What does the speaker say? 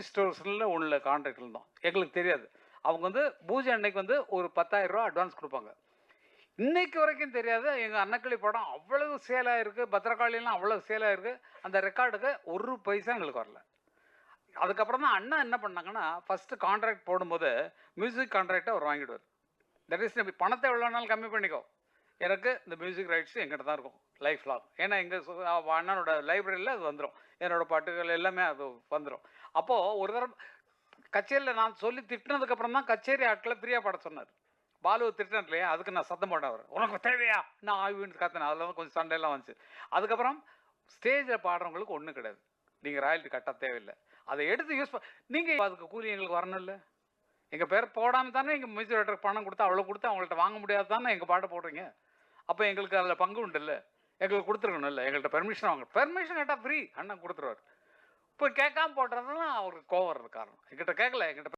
Music ஸ்டோர்ஸில் உள்ள contract இருந்தோம். எங்களுக்கு தெரியாது. அவங்க வந்து பூஜை அன்னைக்கு வந்து ஒரு 10,000 அட்வான்ஸ் கொடுப்பாங்க. இன்னைக்கு வரைக்கும் தெரியாது. எங்க அன்னக்கிளி படம் அவ்வளவு சேல் ஆயிருக்கு. பத்திரகாளிலாம் அவ்வளவு சேல் ஆயிருக்கு. அந்த ரெக்கார்டுக்கு ஒரு பைசா எங்களுக்கு வரல. அதுக்கப்புறம் தான் அண்ணா என்ன பண்ணாங்கன்னா, ஃபர்ஸ்ட் கான்ட்ராக்ட் போடும்போது மியூசிக் கான்ட்ராக்ட்டை அவர் வாங்கிடுவார். தட் இஸ் பணத்தை எவ்வளோ நாள் கம்மி பண்ணிக்கோ. எனக்கு இந்த மியூசிக் ரைட்ஸ் எங்கிட்ட தான் இருக்கும் லைஃப் லாங். ஏன்னா எங்கள் அண்ணனோட லைப்ரரியில் அது வந்துடும். என்னோட பாட்டுகள் எல்லாமே அது வந்துடும். அப்போது ஒரு தடவை கச்சேரியில் நான் சொல்லி திட்டினதுக்கப்புறம் தான் கச்சேரி ஆட்களை ஃப்ரீயாக பாட சொன்னார். பாலுவை திட்டினேன் இல்லையா, அதுக்கு நான் சத்தம் போட்டேன். அவர் உனக்கு தேவையா நான் ஆய்வுன்னு கத்தினேன். அதில் தான் கொஞ்சம் சண்டையெல்லாம் வந்துச்சு. அதுக்கப்புறம் ஸ்டேஜில் பாடுறவங்களுக்கு ஒன்றும் கிடையாது. நீங்கள் ராயல்ட்டி கட்ட தேவையில்லை. அதை எடுத்து யூஸ் நீங்கள் அதுக்கு கூலி எங்களுக்கு வரணும்ல. எங்கள் பேர் போடாமல் தானே எங்கள் மியூசிக் டைரக்டருக்கு பணம் கொடுத்து அவ்வளோ கொடுத்து அவங்கள்ட்ட வாங்க முடியாது தானே எங்கள் பாட்டை போடுறீங்க. அப்போ எங்களுக்கு அதில் பங்கு உண்டு இல்லை. எங்களுக்கு கொடுத்துருக்கணும் இல்லை. எங்கள்கிட்ட பெர்மிஷன் வாங்க. பெர்மிஷன் கேட்டால் ஃப்ரீ அண்ணன் கொடுத்துருவார். இப்போ கேட்காம போட்டுறதுலாம் அவருக்கு கோவம் வர்றது காரணம். எங்கிட்ட கேட்கல. எங்கிட்ட